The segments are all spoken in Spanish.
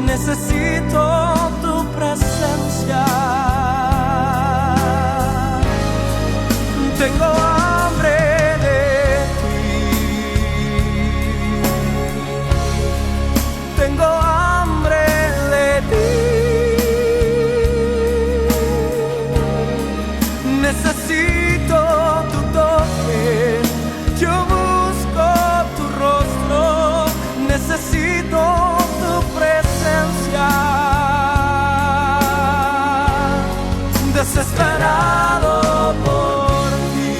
necesito tu presencia. Tengo hambre de ti, tengo hambre de ti. Necesito tu toque, yo busco tu rostro, necesito tu presencia. Desesperado por ti,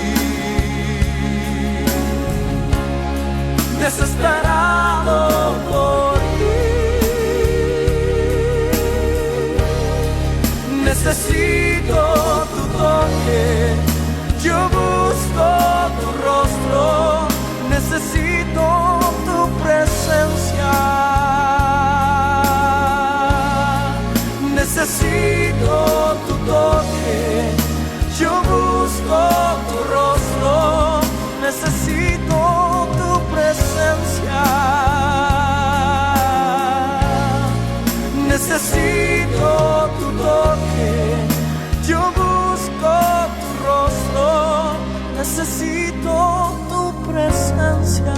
desesperado por ti. Necesito tu toque, yo busco tu rostro, necesito tu presencia. Necesito tu toque, yo busco tu rostro, necesito tu presencia. Necesito tu toque, yo busco tu rostro, necesito tu presencia.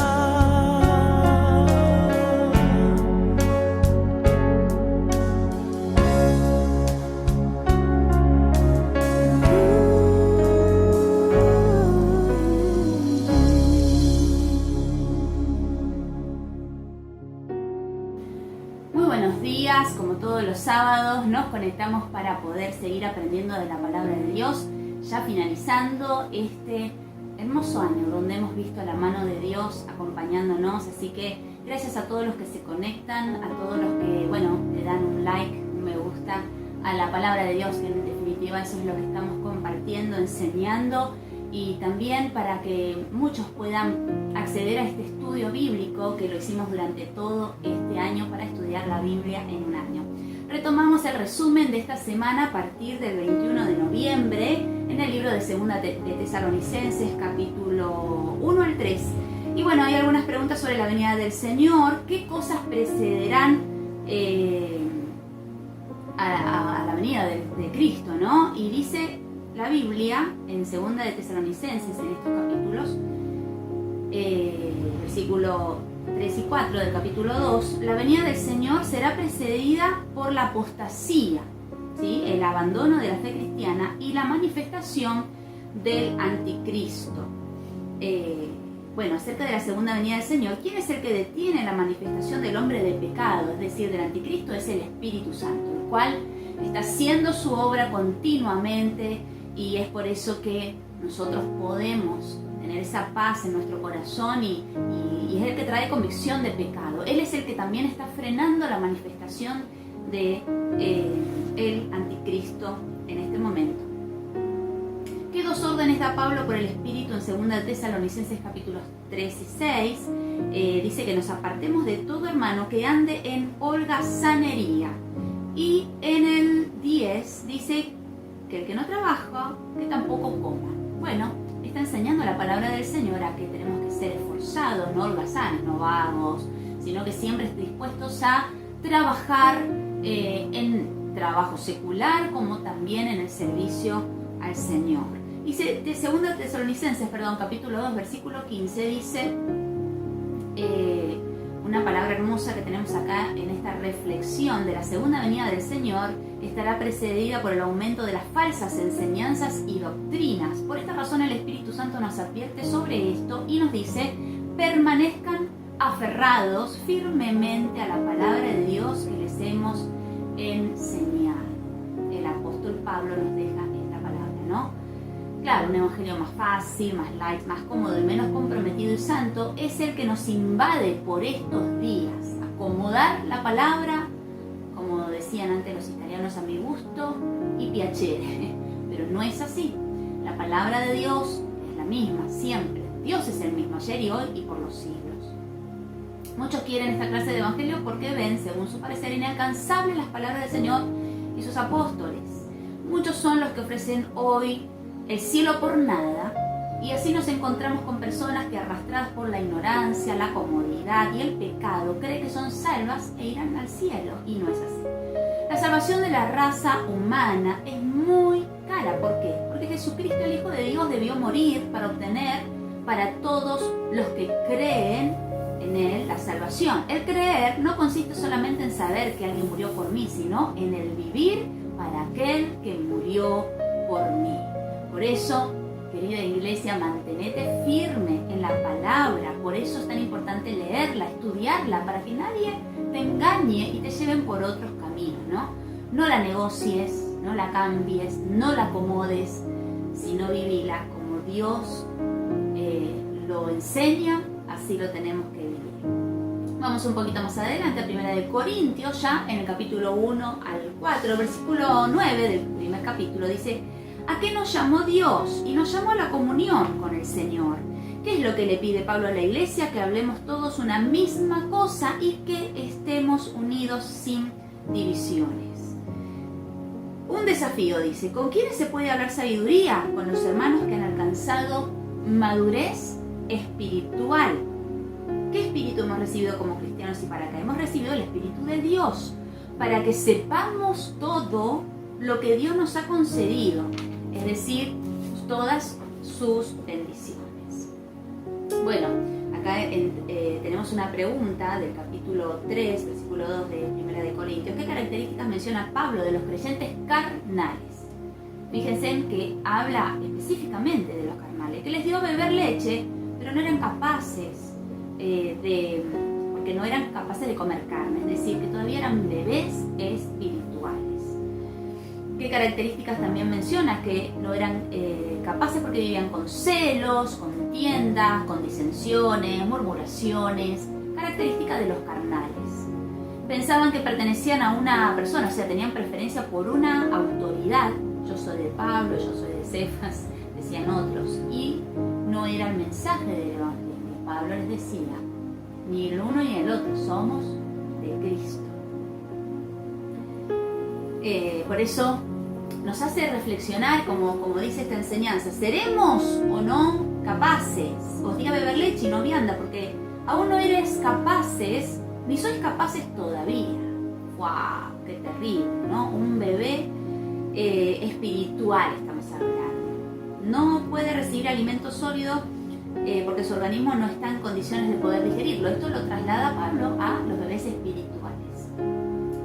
Como todos los sábados nos conectamos para poder seguir aprendiendo de la palabra de Dios, ya finalizando este hermoso año donde hemos visto la mano de Dios acompañándonos. Así que gracias a todos los que se conectan, a todos los que le dan un like, un me gusta a la palabra de Dios, que en definitiva eso es lo que estamos compartiendo, enseñando, y también para que muchos puedan acceder a este estudio bíblico que lo hicimos durante todo este año para estudiar la Biblia en un año. Retomamos el resumen de esta semana a partir del 21 de noviembre en el libro de Segunda de Tesalonicenses, capítulo 1 al 3. Y hay algunas preguntas sobre la venida del Señor. ¿Qué cosas precederán a la venida de Cristo, ¿no? Y dice la Biblia en Segunda de Tesalonicenses, en estos capítulos, versículo 3 y 4 del capítulo 2, la venida del Señor será precedida por la apostasía, ¿sí? El abandono de la fe cristiana y la manifestación del anticristo. Acerca de la segunda venida del Señor, ¿quién es el que detiene la manifestación del hombre de pecado? Es decir, del anticristo, es el Espíritu Santo, el cual está haciendo su obra continuamente, y es por eso que nosotros podemos tener esa paz en nuestro corazón y es el que trae convicción de pecado. Él es el que también está frenando la manifestación de el anticristo en este momento. ¿Qué dos órdenes da Pablo por el Espíritu en 2 de Tesalonicenses capítulos 3 y 6? Dice que nos apartemos de todo hermano que ande en holgazanería. Y en el 10 dice que el que no trabaja, que tampoco coma. Está enseñando la palabra del Señor a que tenemos que ser esforzados, no holgazanes, no vagos, sino que siempre dispuestos a trabajar en trabajo secular como también en el servicio al Señor. Dice de 2 Tesalonicenses, capítulo 2, versículo 15, dice una palabra hermosa que tenemos acá en esta reflexión de la segunda venida del Señor: estará precedida por el aumento de las falsas enseñanzas y doctrinas. Por esta razón el Espíritu Santo nos advierte sobre esto y nos dice: permanezcan aferrados firmemente a la palabra de Dios que les hemos enseñado. El apóstol Pablo nos deja esta palabra, ¿no? Claro, un evangelio más fácil, más light, más cómodo y menos comprometido y santo es el que nos invade por estos días. Acomodar la palabra, como decían antes los italianos, a mi gusto y piacere. Pero no es así. La palabra de Dios es la misma, siempre. Dios es el mismo ayer y hoy y por los siglos. Muchos quieren esta clase de evangelio porque ven, según su parecer, inalcanzables las palabras del Señor y sus apóstoles. Muchos son los que ofrecen hoy el cielo por nada Y así nos encontramos con personas que, arrastradas por la ignorancia, la comodidad y el pecado, creen que son salvas e irán al cielo, y no es así. La salvación de la raza humana es muy cara. ¿Por qué? Porque Jesucristo, el Hijo de Dios, debió morir para obtener para todos los que creen en Él la salvación. El creer no consiste solamente en saber que alguien murió por mí, sino en el vivir para aquel que murió por mí. Por eso, querida iglesia, mantenete firme en la palabra. Por eso es tan importante leerla, estudiarla, para que nadie te engañe y te lleven por otros caminos, ¿no? No la negocies, no la cambies, no la acomodes, sino vivila como Dios lo enseña, así lo tenemos que vivir. Vamos un poquito más adelante a 1 Corintios, ya en el capítulo 1 al 4, versículo 9 del primer capítulo, dice: ¿a qué nos llamó Dios? Y nos llamó a la comunión con el Señor. ¿Qué es lo que le pide Pablo a la iglesia? Que hablemos todos una misma cosa y que estemos unidos sin divisiones. Un desafío, dice: ¿con quiénes se puede hablar sabiduría? Con los hermanos que han alcanzado madurez espiritual. ¿Qué espíritu hemos recibido como cristianos y para qué? Hemos recibido el Espíritu de Dios, para que sepamos todo lo que Dios nos ha concedido, es decir, todas sus bendiciones. Bueno, acá tenemos una pregunta del capítulo 3, versículo 2 de 1 Corintios. ¿Qué características menciona Pablo de los creyentes carnales? Fíjense en que habla específicamente de los carnales, que les dio a beber leche, pero no eran capaces porque no eran capaces de comer carne, es decir, que todavía eran bebés espirituales. ¿Qué características también menciona? Que no eran capaces porque vivían con celos, contiendas, con disensiones, murmuraciones, características de los carnales. Pensaban que pertenecían a una persona, o sea, tenían preferencia por una autoridad. Yo soy de Pablo, yo soy de Cefas, decían otros, y no era el mensaje del Evangelio. Pablo les decía: ni el uno ni el otro, somos de Cristo. Por eso nos hace reflexionar, como dice esta enseñanza: ¿seremos o no capaces? Os di a beber leche y no vianda, porque aún no eres capaces, ni sois capaces todavía. ¡Wow! ¡Qué terrible!, ¿no? Un bebé espiritual estamos hablando. No puede recibir alimento sólido porque su organismo no está en condiciones de poder digerirlo. Esto lo traslada Pablo a los bebés espirituales.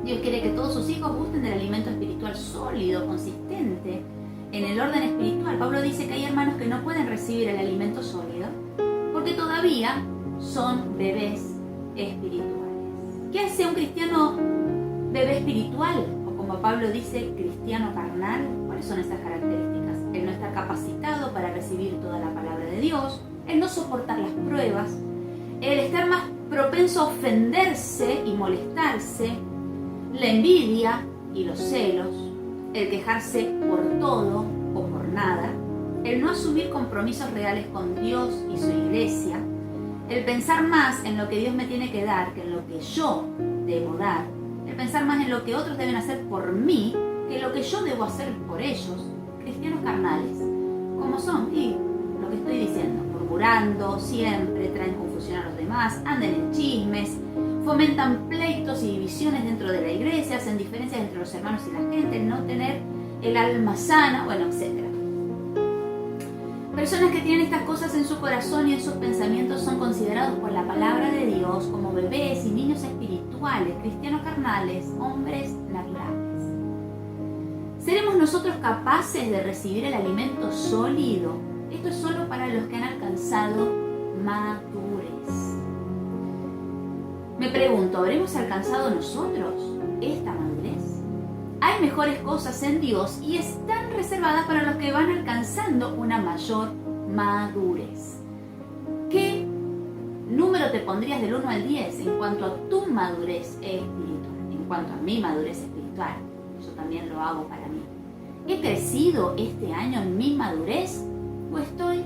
Dios quiere que todos sus hijos gusten del alimento espiritual sólido, consistente, en el orden espiritual. Pablo dice que hay hermanos que no pueden recibir el alimento sólido porque todavía son bebés espirituales. ¿Qué hace un cristiano bebé espiritual? O como Pablo dice, cristiano carnal. ¿Cuáles son esas características? El no estar capacitado para recibir toda la palabra de Dios, el no soportar las pruebas, el estar más propenso a ofenderse y molestarse, la envidia y los celos, el quejarse por todo o por nada, el no asumir compromisos reales con Dios y su iglesia, el pensar más en lo que Dios me tiene que dar que en lo que yo debo dar, el pensar más en lo que otros deben hacer por mí que lo que yo debo hacer por ellos. Cristianos carnales, como son, y lo que estoy diciendo, murmurando siempre, traen confusión a los demás, andan en chismes, fomentan pleitos y divisiones dentro de la iglesia, hacen diferencias entre los hermanos y la gente, no tener el alma sana, bueno, etc. Personas que tienen estas cosas en su corazón y en sus pensamientos son considerados por la palabra de Dios como bebés y niños espirituales, cristianos carnales, hombres naturales. ¿Seremos nosotros capaces de recibir el alimento sólido? Esto es solo para los que han alcanzado madurez. Me pregunto, ¿habremos alcanzado nosotros esta madurez? Hay mejores cosas en Dios y están reservadas para los que van alcanzando una mayor madurez. ¿Qué número te pondrías del 1 al 10 en cuanto a tu madurez espiritual? En cuanto a mi madurez espiritual, yo también lo hago para mí. ¿He crecido este año en mi madurez o estoy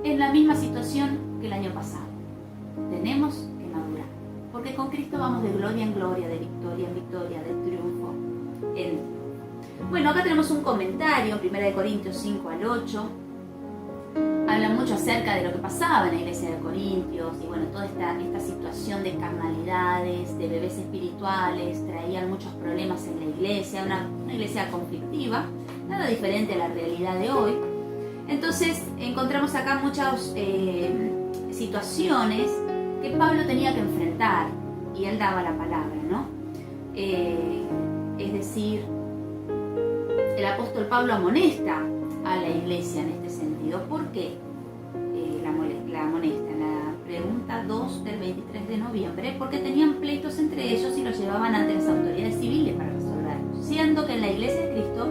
en la misma situación que el año pasado? Tenemos que madurar, porque con Cristo vamos de gloria en gloria, de victoria en victoria, de triunfo en... Bueno, acá tenemos un comentario, 1 Corintios 5 al 8. habla mucho acerca de lo que pasaba en la iglesia de Corintios y bueno, toda esta situación de carnalidades, de bebés espirituales, traían muchos problemas en la iglesia, una iglesia conflictiva, nada diferente a la realidad de hoy. Entonces encontramos acá muchas situaciones que Pablo tenía que enfrentar y él daba la palabra, ¿no? Es decir, el apóstol Pablo amonesta a la iglesia en este sentido. ¿Por qué la amonesta? En la pregunta 2 del 23 de noviembre, porque tenían pleitos entre ellos y los llevaban ante las autoridades civiles para resolverlos, siendo que en la iglesia de Cristo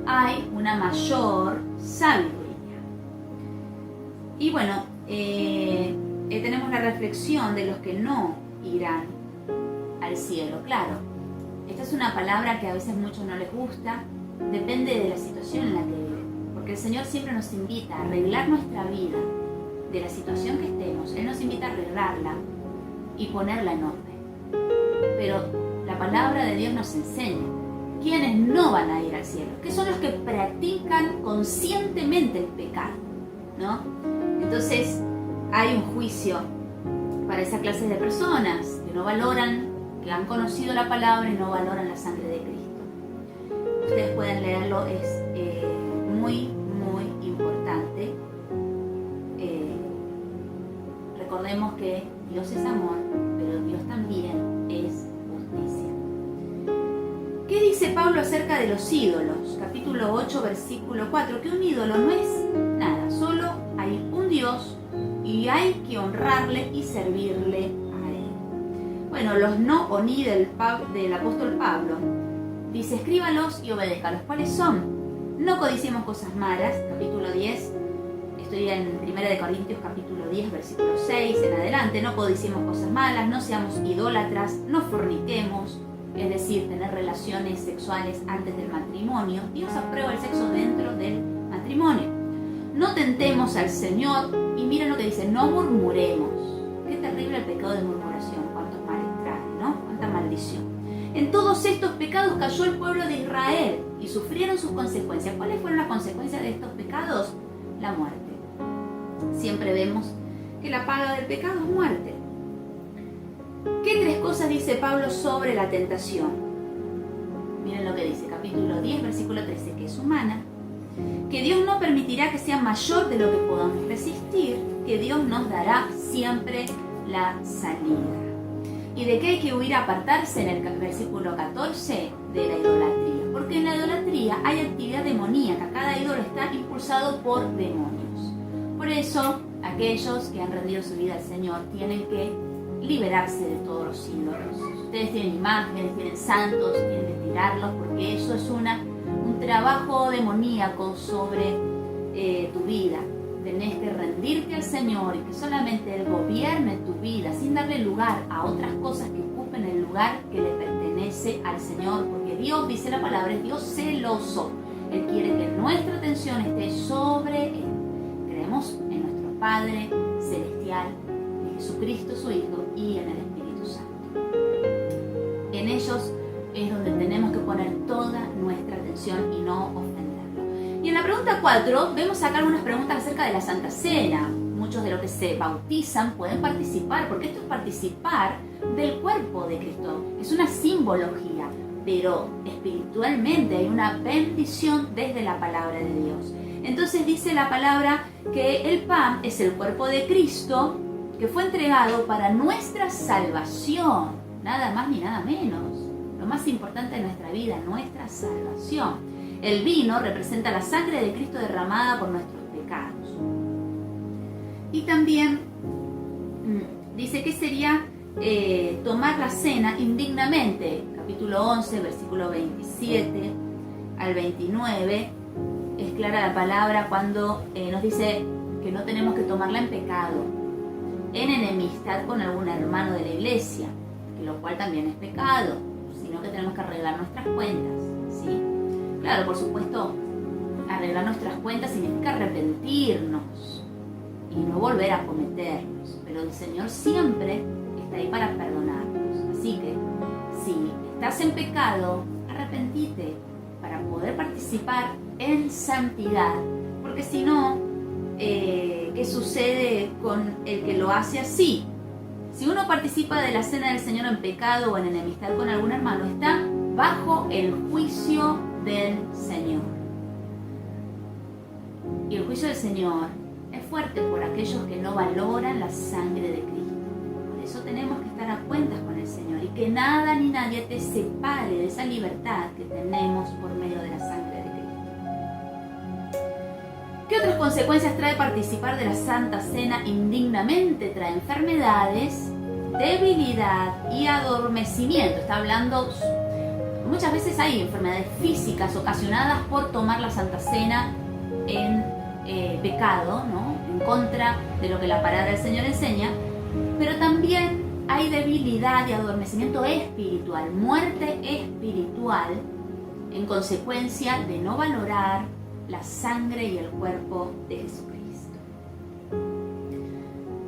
hay una mayor sabiduría. Y bueno, tenemos la reflexión de los que no irán al cielo. Claro, esta es una palabra que a veces a muchos no les gusta, depende de la situación en la que viven, porque el Señor siempre nos invita a arreglar nuestra vida de la situación que estemos. Él nos invita a arreglarla y ponerla en orden. Pero la palabra de Dios nos enseña quiénes no van a ir al cielo, que son los que practican conscientemente el pecado, ¿no? Entonces hay un juicio para esa clase de personas que no valoran, que han conocido la palabra y no valoran la sangre de Cristo. Ustedes pueden leerlo, es muy, muy importante. Recordemos que Dios es amor, pero Dios también es justicia. ¿Qué dice Pablo acerca de los ídolos? Capítulo 8, versículo 4, que un ídolo no es nada, solo hay un Dios y hay que honrarle y servirle a Él. Bueno, los no o ni del apóstol Pablo dice: escríbalos y obedézcalos. ¿Cuáles son? No codiciemos cosas malas, capítulo 10, estoy en 1 de Corintios capítulo 10, versículo 6 en adelante. No codiciemos cosas malas, no seamos idólatras, no forniquemos, es decir, tener relaciones sexuales antes del matrimonio. Dios aprueba el sexo dentro del matrimonio. No tentemos al Señor, y miren lo que dice: no murmuremos. Qué terrible el pecado de murmuración, cuántos males trae, ¿no? Cuánta maldición. En todos estos pecados cayó el pueblo de Israel y sufrieron sus consecuencias. ¿Cuáles fueron las consecuencias de estos pecados? La muerte. Siempre vemos que la paga del pecado es muerte. ¿Qué tres cosas dice Pablo sobre la tentación? Miren lo que dice, capítulo 10, versículo 13, que es humana, que Dios no permitirá que sea mayor de lo que podamos resistir, que Dios nos dará siempre la salida. ¿Y de qué hay que huir, apartarse? En el versículo 14, de la idolatría. Porque en la idolatría hay actividad demoníaca, cada ídolo está impulsado por demonios. Por eso, aquellos que han rendido su vida al Señor tienen que liberarse de todos los ídolos. Ustedes tienen imágenes, tienen santos, tienen que tirarlos, porque eso es un trabajo demoníaco sobre tu vida. Tenés que rendirte al Señor y que solamente Él gobierne tu vida sin darle lugar a otras cosas que ocupen el lugar que le pertenece al Señor, porque Dios, dice la palabra, es Dios celoso. Él quiere que nuestra atención esté sobre Él. Creemos en nuestro Padre Celestial, en Jesucristo su Hijo y en el Espíritu Santo. En ellos es donde tenemos que poner toda nuestra atención y no ofenderlo. Y en la pregunta 4 vemos acá algunas preguntas acerca de la Santa Cena. Muchos de los que se bautizan pueden participar, porque esto es participar del cuerpo de Cristo. Es una simbología, pero espiritualmente hay una bendición desde la palabra de Dios. Entonces dice la palabra que el pan es el cuerpo de Cristo que fue entregado para nuestra salvación, nada más ni nada menos. Lo más importante de nuestra vida, nuestra salvación. El vino representa la sangre de Cristo derramada por nuestros pecados. Y también dice que sería tomar la cena indignamente. Capítulo 11, versículo 27 al 29. Es clara la palabra cuando nos dice que no tenemos que tomarla en pecado, en enemistad con algún hermano de la iglesia, que lo cual también es pecado, sino que tenemos que arreglar nuestras cuentas, ¿sí? Claro, por supuesto, arreglar nuestras cuentas significa arrepentirnos y no volver a cometerlos, pero el Señor siempre está ahí para perdonarnos. Así que, si estás en pecado, arrepentite para poder participar en santidad, porque si no, ¿qué sucede con el que lo hace así? Si uno participa de la cena del Señor en pecado o en enemistad con algún hermano, está bajo el juicio del Señor. Y el juicio del Señor es fuerte por aquellos que no valoran la sangre de Cristo. Por eso tenemos que estar a cuentas con el Señor y que nada ni nadie te separe de esa libertad que tenemos por medio de la sangre de Cristo. ¿Qué otras consecuencias trae participar de la Santa Cena indignamente? Trae enfermedades, debilidad y adormecimiento. Está hablando, muchas veces hay enfermedades físicas ocasionadas por tomar la Santa Cena en pecado, ¿no? En contra de lo que la palabra del Señor enseña, pero también hay debilidad y adormecimiento espiritual, muerte espiritual en consecuencia de no valorar la sangre y el cuerpo de Jesucristo.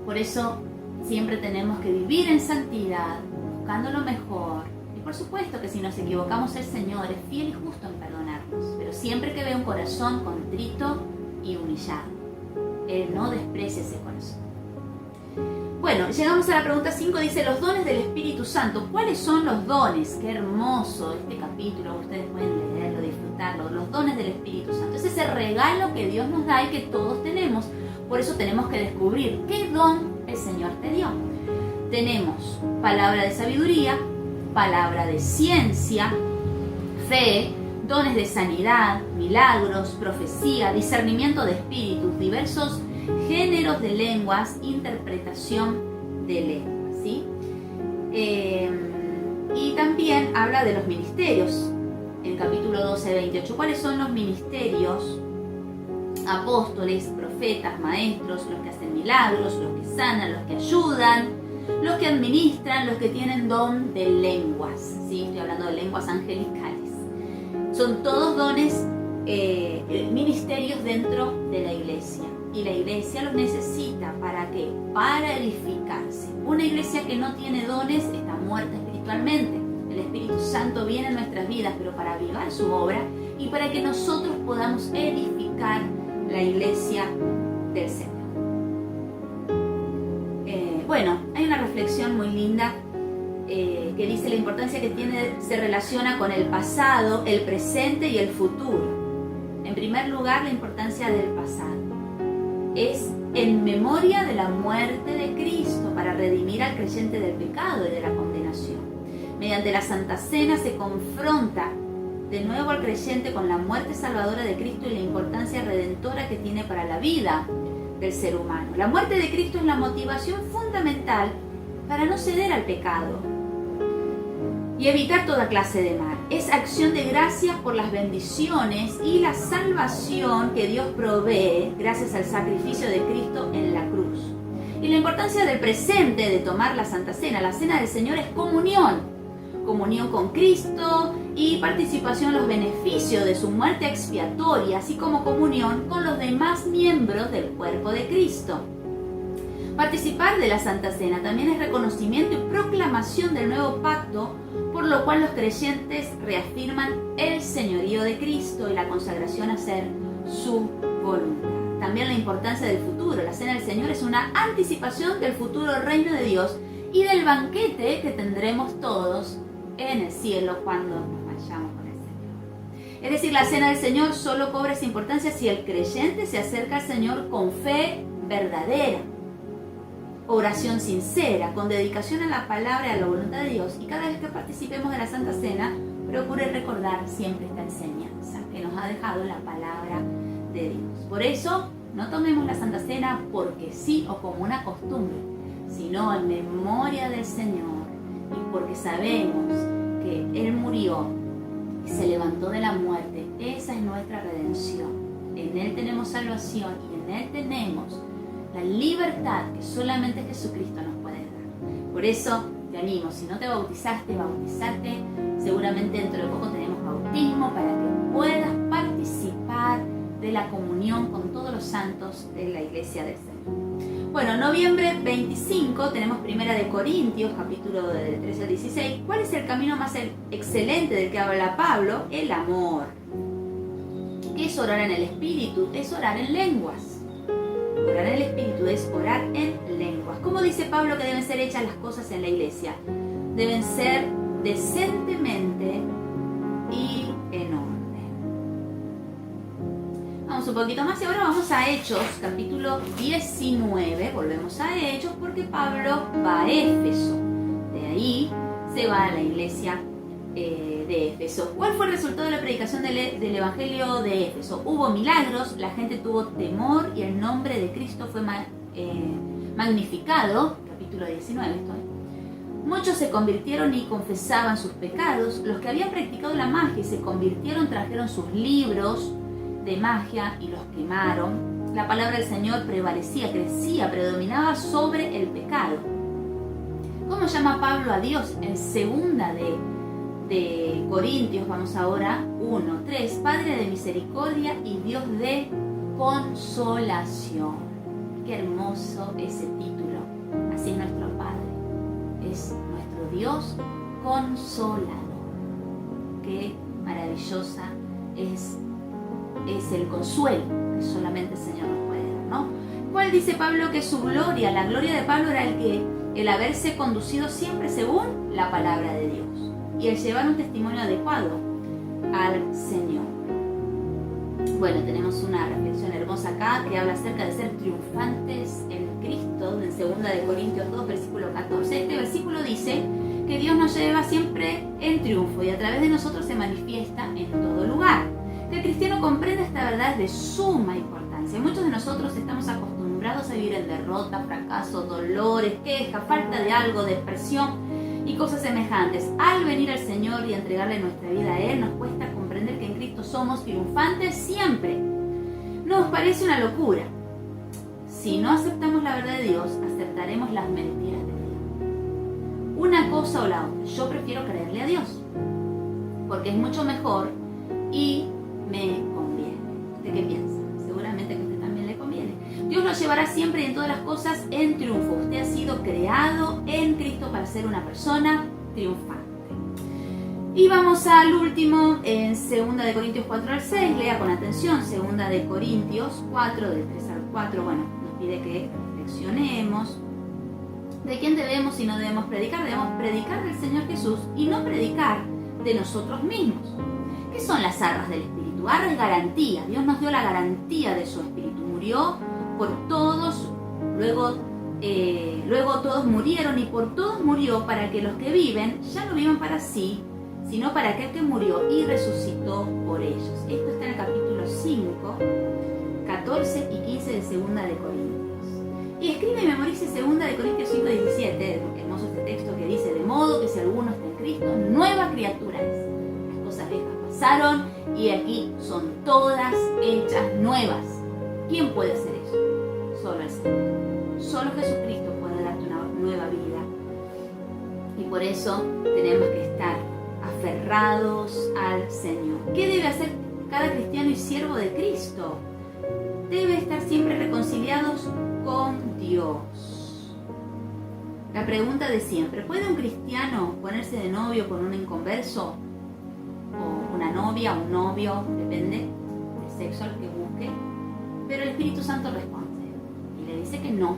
Por eso siempre tenemos que vivir en santidad, buscando lo mejor. Y por supuesto que si nos equivocamos, el Señor es fiel y justo en perdonarnos, pero siempre que ve un corazón contrito y humillado. Él no desprecia ese corazón. Bueno, llegamos a la pregunta 5, dice los dones del Espíritu Santo. ¿Cuáles son los dones? Qué hermoso este capítulo, ustedes pueden leerlo, disfrutarlo. Los dones del Espíritu Santo. Es ese regalo que Dios nos da y que todos tenemos. Por eso tenemos que descubrir qué don el Señor te dio. Tenemos palabra de sabiduría, palabra de ciencia, fe, dones de sanidad, milagros, profecía, discernimiento de espíritus, diversos géneros de lenguas, interpretación de lenguas, ¿sí? Y también habla de los ministerios, en el capítulo 12, 28. ¿Cuáles son los ministerios? Apóstoles, profetas, maestros, los que hacen milagros, los que sanan, los que ayudan, los que administran, los que tienen don de lenguas, ¿sí? Estoy hablando de lenguas angelicales. Son todos dones, ministerios dentro de la iglesia. Y la iglesia los necesita, ¿para qué? Para edificarse. Una iglesia que no tiene dones está muerta espiritualmente. El Espíritu Santo viene en nuestras vidas, pero para avivar su obra y para que nosotros podamos edificar la iglesia del Señor. Bueno, hay una reflexión muy linda que dice la importancia que tiene, se relaciona con el pasado, el presente y el futuro. En primer lugar, la importancia del pasado. Es en memoria de la muerte de Cristo para redimir al creyente del pecado y de la condenación. Mediante la Santa Cena se confronta de nuevo al creyente con la muerte salvadora de Cristo y la importancia redentora que tiene para la vida del ser humano. La muerte de Cristo es la motivación fundamental para no ceder al pecado y evitar toda clase de mal. Es acción de gracias por las bendiciones y la salvación que Dios provee gracias al sacrificio de Cristo en la cruz. Y la importancia del presente de tomar la Santa Cena. La Cena del Señor es comunión. Comunión con Cristo y participación en los beneficios de su muerte expiatoria, así como comunión con los demás miembros del cuerpo de Cristo. Participar de la Santa Cena también es reconocimiento y proclamación del nuevo pacto, por lo cual los creyentes reafirman el señorío de Cristo y la consagración a hacer su voluntad. También la importancia del futuro. La Cena del Señor es una anticipación del futuro reino de Dios y del banquete que tendremos todos en el cielo cuando nos vayamos con el Señor. Es decir, la Cena del Señor solo cobra esa importancia si el creyente se acerca al Señor con fe verdadera, oración sincera, con dedicación a la palabra y a la voluntad de Dios. Y cada vez que participemos de la Santa Cena, procure recordar siempre esta enseñanza que nos ha dejado la palabra de Dios. Por eso, no tomemos la Santa Cena porque sí o como una costumbre, sino en memoria del Señor y porque sabemos que Él murió y se levantó de la muerte. Esa es nuestra redención. En Él tenemos salvación y en Él tenemos la libertad que solamente Jesucristo nos puede dar. Por eso te animo, si no te bautizaste, bautízate. Seguramente dentro de poco tenemos bautismo para que puedas participar de la comunión con todos los santos de la iglesia del Señor. Bueno, noviembre 25 tenemos 1 Corintios, capítulo del 13 al 16. ¿Cuál es el camino más excelente del que habla Pablo? El amor. ¿Qué es orar en el Espíritu? Es orar en lenguas. orar en el Espíritu es orar en lenguas. ¿Cómo dice Pablo que deben ser hechas las cosas en la iglesia? Deben ser decentemente y en orden. Vamos un poquito más y ahora vamos a Hechos, capítulo 19. Volvemos a Hechos porque Pablo va a Éfeso. De ahí se va a la iglesia de Éfeso. ¿Cuál fue el resultado de la predicación del Evangelio de Éfeso? Hubo milagros, la gente tuvo temor y el nombre de Cristo fue magnificado. Capítulo 19 estoy. Muchos se convirtieron y confesaban sus pecados. Los que habían practicado la magia y se convirtieron trajeron sus libros de magia y los quemaron. La palabra del Señor prevalecía, crecía, predominaba sobre el pecado. ¿Cómo llama Pablo a Dios? En segunda de Corintios, vamos ahora, 1:3, Padre de misericordia y Dios de consolación. Qué hermoso ese título. Así es nuestro Padre. Es nuestro Dios consolador. Qué maravillosa es el consuelo que solamente el Señor nos puede dar, ¿no? ¿Cuál dice Pablo que su gloria? La gloria de Pablo era el haberse conducido siempre según la palabra de Dios y el llevar un testimonio adecuado al Señor. Bueno, tenemos una reflexión hermosa acá que habla acerca de ser triunfantes en Cristo, en 2 Corintios 2, versículo 14. Este versículo dice que Dios nos lleva siempre en triunfo y a través de nosotros se manifiesta en todo lugar. Que el cristiano comprenda esta verdad es de suma importancia. Muchos de nosotros estamos acostumbrados a vivir en derrota, fracaso, dolores, quejas, falta de algo, depresión y cosas semejantes. Al venir al Señor y entregarle nuestra vida a Él, nos cuesta comprender que en Cristo somos triunfantes siempre. Nos parece una locura. Si no aceptamos la verdad de Dios, aceptaremos las mentiras de Dios. Una cosa o la otra. Yo prefiero creerle a Dios, porque es mucho mejor y me conviene. ¿Usted qué piensa? Seguramente que a usted también le conviene. Dios lo llevará siempre y en todas las cosas en triunfo. Usted ha sido creado en Cristo para ser una persona triunfante. Y vamos al último, en 2 Corintios 4 al 6, lea con atención, 2 Corintios 4, del 3 al 4, bueno, nos pide que reflexionemos. ¿De quién debemos y no debemos predicar? Debemos predicar del Señor Jesús y no predicar de nosotros mismos. ¿Qué son las arras del Espíritu? Arras es garantía. Dios nos dio la garantía de su Espíritu. Murió por todos, luego todos murieron y por todos murió para que los que viven ya no vivan para sí, sino para aquel que murió y resucitó por ellos. Esto está en el capítulo 5, 14 y 15 de 2 Corintios. Y escribe y memorice 2 Corintios 5, 17, hermoso este texto que dice: de modo que si alguno está en Cristo, nueva criatura es. Las cosas viejas pasaron y aquí son todas hechas nuevas. ¿Quién puede hacer eso? Solo el Señor. Solo Jesucristo puede darte una nueva vida. Y por eso tenemos que estar aferrados al Señor. ¿Qué debe hacer cada cristiano y siervo de Cristo? Debe estar siempre reconciliados con Dios. La pregunta de siempre: ¿puede un cristiano ponerse de novio con un inconverso? O una novia, un novio, depende del sexo al que busque. Pero el Espíritu Santo responde y le dice que no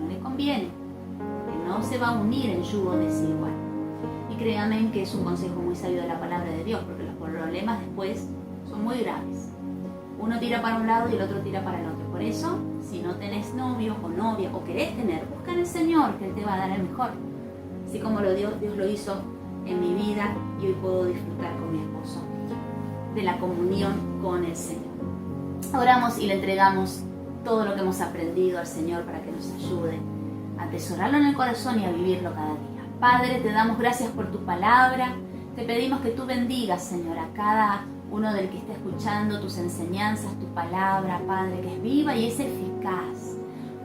le conviene, que no se va a unir en yugo desigual. Y créanme que es un consejo muy sabio de la palabra de Dios, porque los problemas después son muy graves. Uno tira para un lado y el otro tira para el otro. Por eso, si no tenés novio o novia o querés tener, busca en el Señor, que Él te va a dar el mejor. Así como Dios lo hizo en mi vida, y hoy puedo disfrutar con mi esposo de la comunión con el Señor. Oramos y le entregamos todo lo que hemos aprendido al Señor para que nos ayude a atesorarlo en el corazón y a vivirlo cada día. Padre, te damos gracias por tu palabra. Te pedimos que tú bendigas, Señor, a cada uno del que está escuchando tus enseñanzas, tu palabra, Padre, que es viva y es eficaz.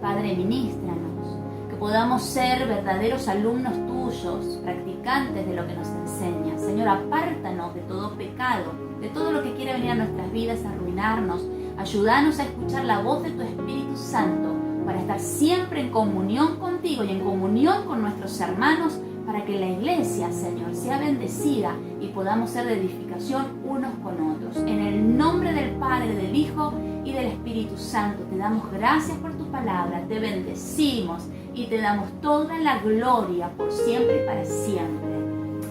Padre, ministranos, que podamos ser verdaderos alumnos tuyos, practicantes de lo que nos enseñas. Señor, apártanos de todo pecado, de todo lo que quiera venir a nuestras vidas a arruinarnos. Ayúdanos a escuchar la voz de tu Espíritu Santo para estar siempre en comunión contigo y en comunión con nuestros hermanos para que la iglesia, Señor, sea bendecida y podamos ser de edificación unos con otros. En el nombre del Padre, del Hijo y del Espíritu Santo, te damos gracias por tu palabra, te bendecimos y te damos toda la gloria por siempre y para siempre.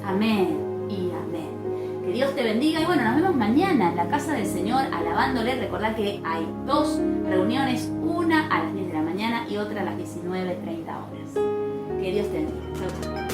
Amén y amén. Que Dios te bendiga y bueno, nos vemos mañana en la casa del Señor alabándole. Recordad que hay 2 reuniones, una a las 10 de la mañana y otra a las 19:30 horas. Que Dios te bendiga. Chau, chau.